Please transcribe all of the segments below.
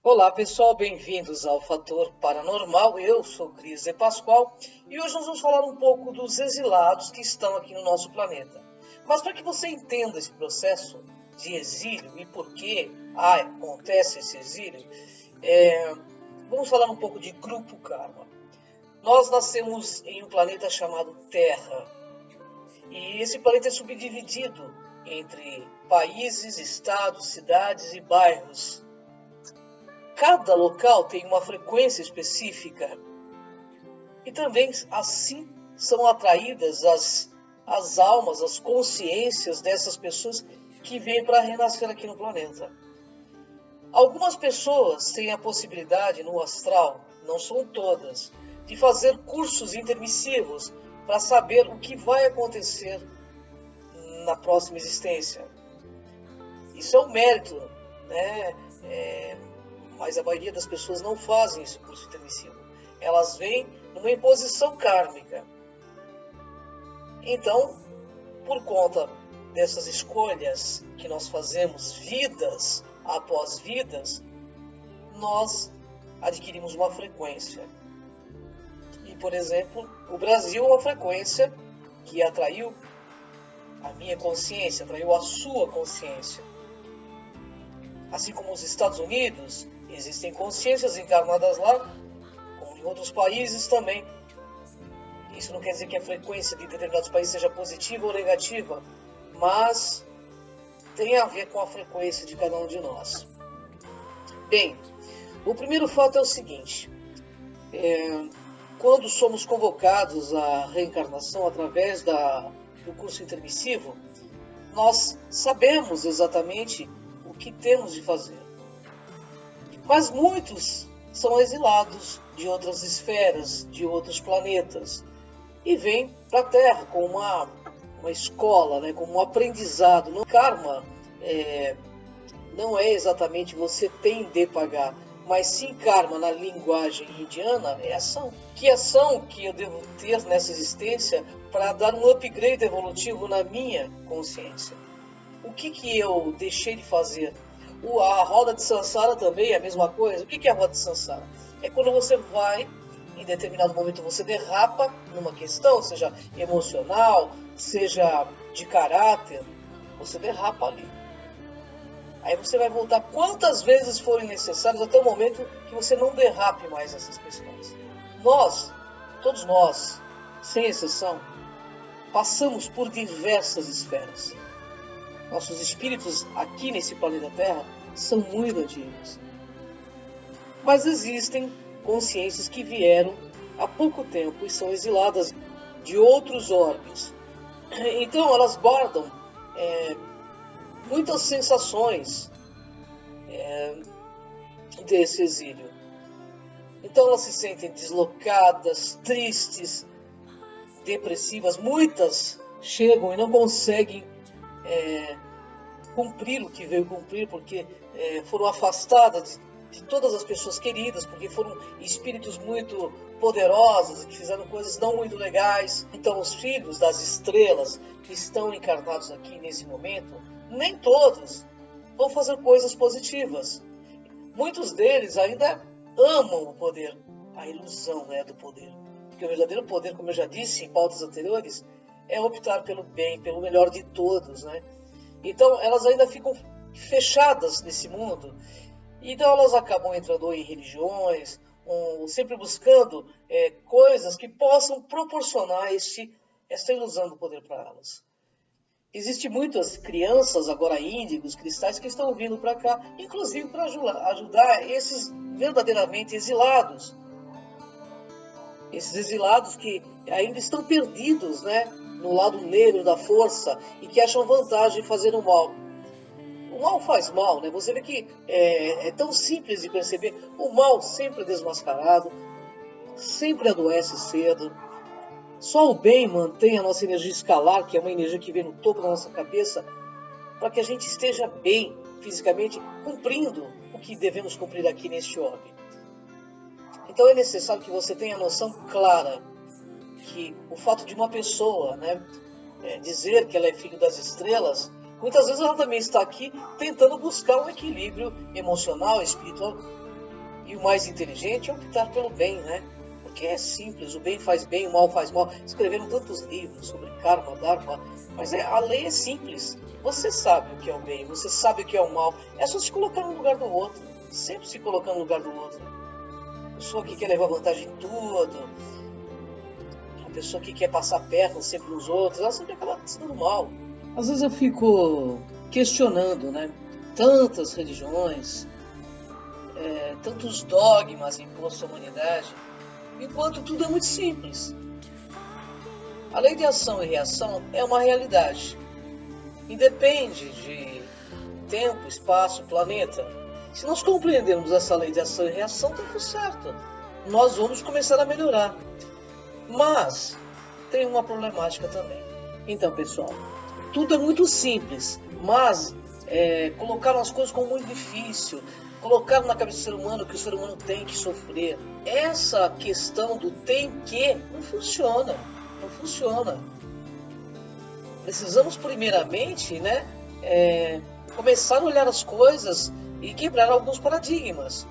Olá pessoal, bem-vindos ao Fator Paranormal. Eu sou Cris de Pascoal e hoje nós vamos falar um pouco dos exilados que estão aqui no nosso planeta. Mas para que você entenda esse processo de exílio e por que acontece esse exílio, vamos falar um pouco de grupo karma. Nós nascemos em um planeta chamado Terra e esse planeta é subdividido entre países, estados, cidades e bairros. Cada local tem uma frequência específica e também assim são atraídas as almas, as consciências dessas pessoas que vêm para renascer aqui no planeta. Algumas pessoas têm a possibilidade no astral, não são todas, de fazer cursos intermissivos para saber o que vai acontecer na próxima existência. Isso é um mérito, né? Mas a maioria das pessoas não fazem esse curso intermissivo. Elas vêm numa imposição kármica. Então, por conta dessas escolhas que nós fazemos, vidas após vidas, nós adquirimos uma frequência. E, por exemplo, o Brasil é uma frequência que atraiu a minha consciência, atraiu a sua consciência. Assim como os Estados Unidos, existem consciências encarnadas lá, como em outros países também. Isso não quer dizer que a frequência de determinados países seja positiva ou negativa, mas tem a ver com a frequência de cada um de nós. Bem, o primeiro fato é o seguinte: quando somos convocados à reencarnação através do curso intermissivo, nós sabemos exatamente o que temos de fazer. Mas muitos são exilados de outras esferas, de outros planetas, e vêm para a Terra com uma escola, né, como um aprendizado. No karma não é exatamente você tem de pagar, mas sim karma na linguagem indiana é ação. Que ação que eu devo ter nessa existência para dar um upgrade evolutivo na minha consciência? O que eu deixei de fazer? A roda de Sansara também é a mesma coisa. O que é a roda de Sansara? É quando você vai, em determinado momento você derrapa numa questão, seja emocional, seja de caráter, você derrapa ali. Aí você vai voltar quantas vezes forem necessárias até o momento que você não derrape mais essas questões. Todos nós, sem exceção, passamos por diversas esferas. Nossos espíritos aqui nesse planeta Terra são muito antigos. Mas existem consciências que vieram há pouco tempo e são exiladas de outros orbes. Então elas guardam muitas sensações desse exílio. Então elas se sentem deslocadas, tristes, depressivas. Muitas chegam e não conseguem cumprir o que veio cumprir, porque foram afastadas de todas as pessoas queridas, porque foram espíritos muito poderosos e que fizeram coisas não muito legais. Então os filhos das estrelas que estão encarnados aqui nesse momento, nem todos vão fazer coisas positivas. Muitos deles ainda amam o poder, a ilusão do poder. Porque o verdadeiro poder, como eu já disse em pautas anteriores, é optar pelo bem, pelo melhor de todos, né? Então elas ainda ficam fechadas nesse mundo, então elas acabam entrando em religiões, sempre buscando coisas que possam proporcionar esta ilusão do poder para elas. Existem muitas crianças agora índigos, cristais, que estão vindo para cá, inclusive para ajudar esses verdadeiramente exilados. Esses exilados que ainda estão perdidos, né, no lado negro da força e que acham vantagem em fazer o mal. O mal faz mal, né? Você vê que é tão simples de perceber. O mal sempre é desmascarado, sempre adoece cedo. Só o bem mantém a nossa energia escalar, que é uma energia que vem no topo da nossa cabeça, para que a gente esteja bem fisicamente, cumprindo o que devemos cumprir aqui neste orbe. Então é necessário que você tenha a noção clara que o fato de uma pessoa, dizer que ela é filho das estrelas, muitas vezes ela também está aqui tentando buscar um equilíbrio emocional, espiritual, e o mais inteligente é optar pelo bem, Porque é simples, o bem faz bem, o mal faz mal. Escreveram tantos livros sobre karma, dharma, mas a lei é simples. Você sabe o que é o bem, você sabe o que é o mal. É só se colocar no lugar do outro, sempre se colocar no lugar do outro. A pessoa que quer levar vantagem em tudo, a pessoa que quer passar perna sempre nos outros, ela sempre acaba se dando mal. Às vezes eu fico questionando, tantas religiões, tantos dogmas impostos à humanidade, enquanto tudo é muito simples. A lei de ação e reação é uma realidade. Independe de tempo, espaço, planeta. Se nós compreendermos essa lei de ação e reação, está tudo certo. Nós vamos começar a melhorar. Mas tem uma problemática também. Então, pessoal, tudo é muito simples, mas colocaram as coisas como muito difícil. Colocaram na cabeça do ser humano que o ser humano tem que sofrer. Essa questão do tem que não funciona. Não funciona. Precisamos primeiramente, começar a olhar as coisas e quebrar alguns paradigmas.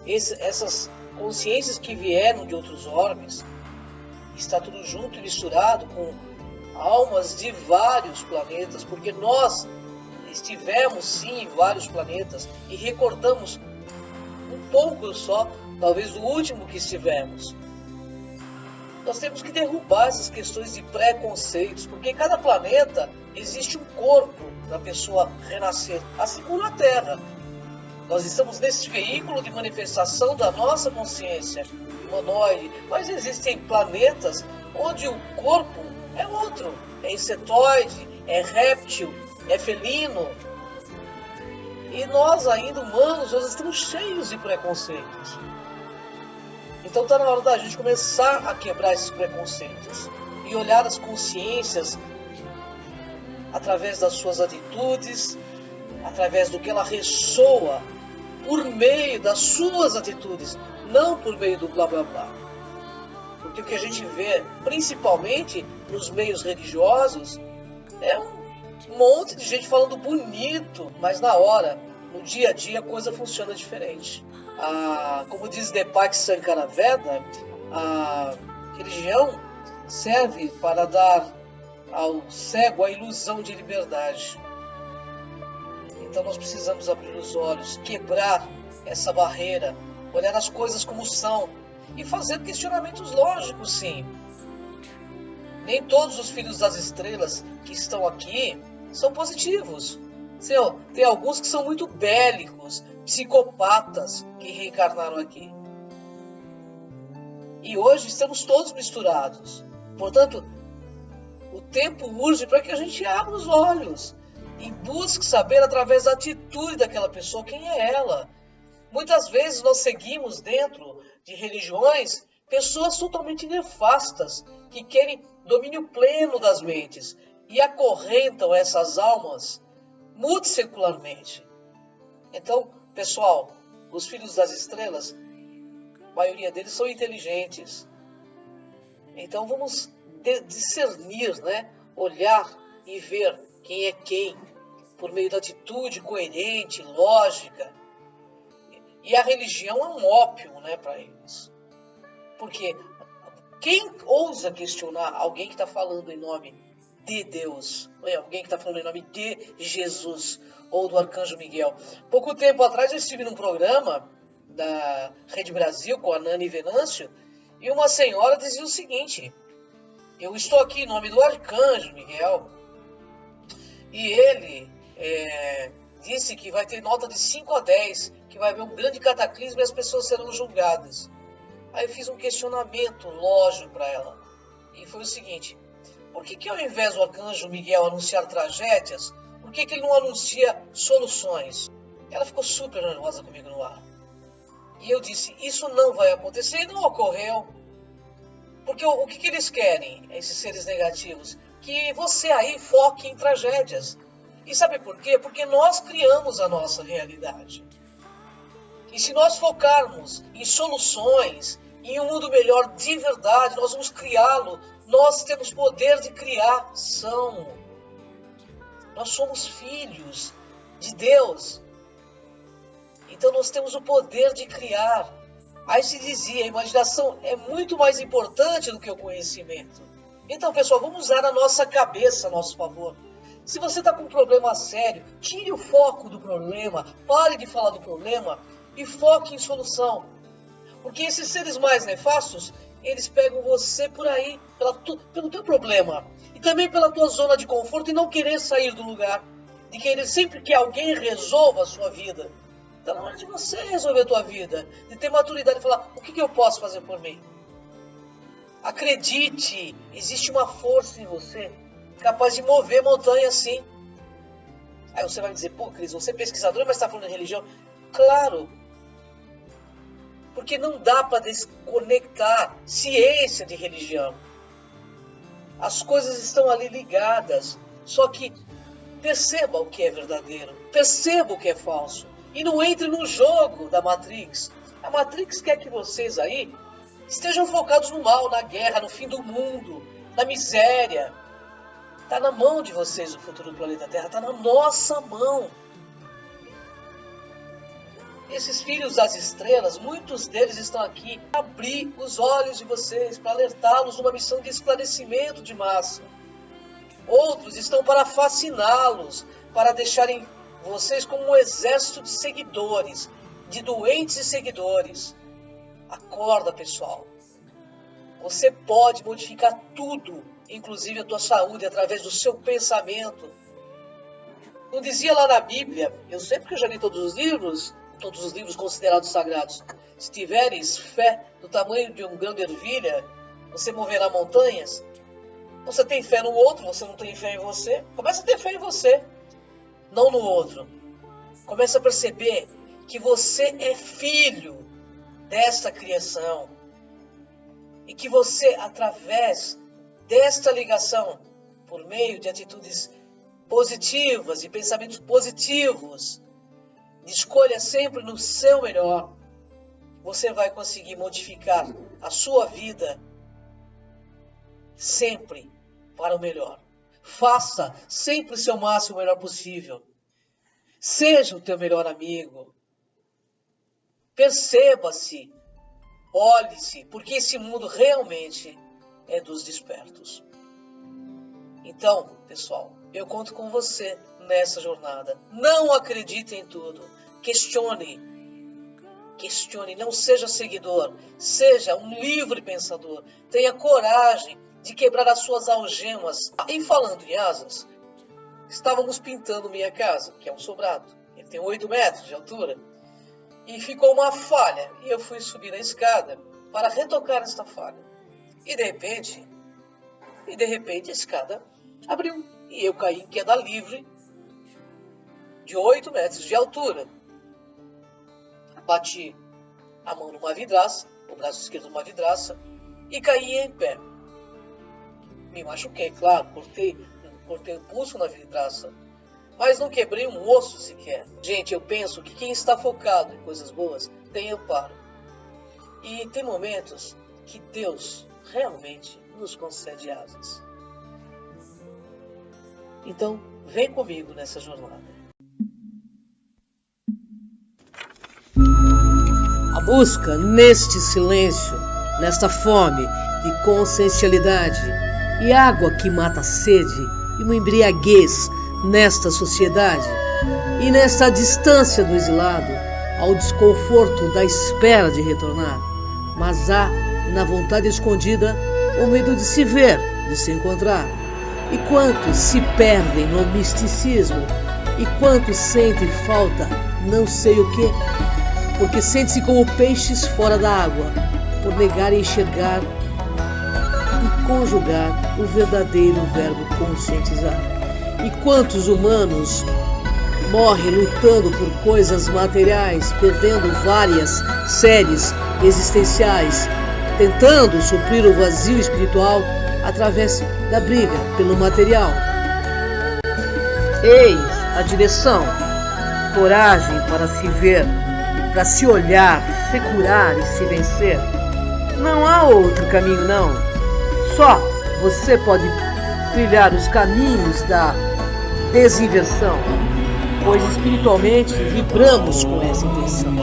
Essas consciências que vieram de outros orbes, está tudo junto e misturado com almas de vários planetas, porque nós estivemos sim em vários planetas e recordamos um pouco só, talvez do último que estivemos. Nós temos que derrubar essas questões de preconceitos, porque em cada planeta existe um corpo da pessoa renascer, assim como na Terra. Nós estamos nesse veículo de manifestação da nossa consciência humanoide, mas existem planetas onde o corpo é outro, é insetoide, é réptil, é felino. E nós ainda, humanos, nós estamos cheios de preconceitos. Então está na hora da gente começar a quebrar esses preconceitos e olhar as consciências através das suas atitudes, através do que ela ressoa, por meio das suas atitudes, não por meio do blá blá blá. Porque o que a gente vê, principalmente nos meios religiosos, é um monte de gente falando bonito, mas na hora, no dia a dia, a coisa funciona diferente. Como diz Deepak Sankaraveda, a religião serve para dar ao cego a ilusão de liberdade. Então nós precisamos abrir os olhos, quebrar essa barreira, olhar as coisas como são e fazer questionamentos lógicos, sim. Nem todos os filhos das estrelas que estão aqui são positivos. Tem alguns que são muito bélicos, psicopatas que reencarnaram aqui. E hoje estamos todos misturados. Portanto, o tempo urge para que a gente abra os olhos e busque saber através da atitude daquela pessoa quem é ela. Muitas vezes nós seguimos dentro de religiões pessoas totalmente nefastas que querem domínio pleno das mentes e acorrentam essas almas multissecularmente. Então, pessoal, os filhos das estrelas, a maioria deles são inteligentes. Então vamos discernir, olhar e ver quem é quem, por meio da atitude coerente, lógica. E a religião é um ópio, para eles. Porque quem ousa questionar alguém que está falando em nome de Deus, alguém que está falando em nome de Jesus ou do Arcanjo Miguel? Pouco tempo atrás eu estive num programa da Rede Brasil com a Nani Venâncio e uma senhora dizia o seguinte: eu estou aqui em nome do Arcanjo Miguel e ele disse que vai ter nota de 5 a 10, que vai haver um grande cataclismo e as pessoas serão julgadas. Aí eu fiz um questionamento lógico para ela e foi o seguinte: por que ao invés do Arcanjo Miguel anunciar tragédias, por que ele não anuncia soluções? Ela ficou super nervosa comigo no ar. E eu disse, isso não vai acontecer, e não ocorreu. Porque o que eles querem, esses seres negativos? Que você aí foque em tragédias. E sabe por quê? Porque nós criamos a nossa realidade. E se nós focarmos em soluções, em um mundo melhor de verdade, nós vamos criá-lo. Nós temos poder de criação. Nós somos filhos de Deus. Então nós temos o poder de criar. Aí se dizia, a imaginação é muito mais importante do que o conhecimento. Então, pessoal, vamos usar a nossa cabeça a nosso favor. Se você está com um problema sério, tire o foco do problema, pare de falar do problema e foque em solução. Porque esses seres mais nefastos, eles pegam você por aí, pelo teu problema. E também pela tua zona de conforto e não querer sair do lugar. De querer sempre que alguém resolva a sua vida. Está na hora de você resolver a tua vida. De ter maturidade e falar, o que eu posso fazer por mim? Acredite, existe uma força em você capaz de mover montanhas, sim. Aí você vai me dizer, pô, Cris, você é pesquisador, mas está falando de religião? Claro. Porque não dá para desconectar ciência de religião. As coisas estão ali ligadas. Só que perceba o que é verdadeiro. Perceba o que é falso. E não entre no jogo da Matrix. A Matrix quer que vocês aí estejam focados no mal, na guerra, no fim do mundo, na miséria. Está na mão de vocês o futuro do planeta Terra. Está na nossa mão. Esses filhos das estrelas, muitos deles estão aqui para abrir os olhos de vocês, para alertá-los numa missão de esclarecimento de massa. Outros estão para fasciná-los, para deixarem vocês como um exército de seguidores, de doentes e seguidores. Acorda, pessoal. Você pode modificar tudo, inclusive a tua saúde, através do seu pensamento. Não dizia lá na Bíblia, eu sei porque eu já li todos os livros considerados sagrados. Se tiveres fé do tamanho de um grão de ervilha, você moverá montanhas. Você tem fé no outro, você não tem fé em você. Começa a ter fé em você, não no outro. Começa a perceber que você é filho desta criação. E que você, através desta ligação, por meio de atitudes positivas e pensamentos positivos, de escolha sempre no seu melhor, você vai conseguir modificar a sua vida sempre para o melhor. Faça sempre o seu máximo, o melhor possível. Seja o teu melhor amigo. Perceba-se. Olhe-se, porque esse mundo realmente é dos despertos. Então, pessoal, eu conto com você nessa jornada. Não acredite em tudo. Questione. Questione, não seja seguidor. Seja um livre pensador. Tenha coragem de quebrar as suas algemas. E falando em asas, estávamos pintando minha casa, que é um sobrado. Ele tem 8 metros de altura. E ficou uma falha. E eu fui subir a escada para retocar esta falha. E de repente a escada abriu. E eu caí em queda livre de 8 metros de altura. Bati a mão numa vidraça, o braço esquerdo numa vidraça, e caí em pé. Me machuquei, claro, cortei o pulso na vidraça, mas não quebrei um osso sequer. Gente, eu penso que quem está focado em coisas boas tem amparo. E tem momentos que Deus realmente nos concede asas. Então, vem comigo nessa jornada. A busca neste silêncio, nesta fome de consciencialidade e água que mata a sede e uma embriaguez nesta sociedade e nesta distância do exilado ao desconforto da espera de retornar, mas há na vontade escondida o medo de se ver, de se encontrar. E quantos se perdem no misticismo e quantos sentem falta não sei o que, porque sentem-se como peixes fora da água, por negar enxergar e conjugar o verdadeiro verbo conscientizar. E quantos humanos morrem lutando por coisas materiais, perdendo várias séries existenciais, tentando suprir o vazio espiritual através da briga pelo material. Eis a direção, coragem para se ver, para se olhar, se curar e se vencer. Não há outro caminho, não. Só você pode trilhar os caminhos da desinversão, pois espiritualmente vibramos com essa intenção.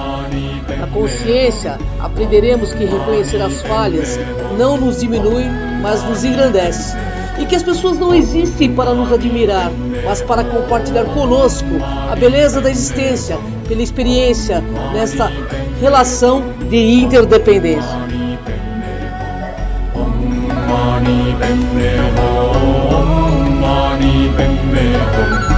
Na consciência, aprenderemos que reconhecer as falhas não nos diminui, mas nos engrandece. E que as pessoas não existem para nos admirar, mas para compartilhar conosco a beleza da existência, pela experiência nesta relação de interdependência. Om Mani Padme Hum.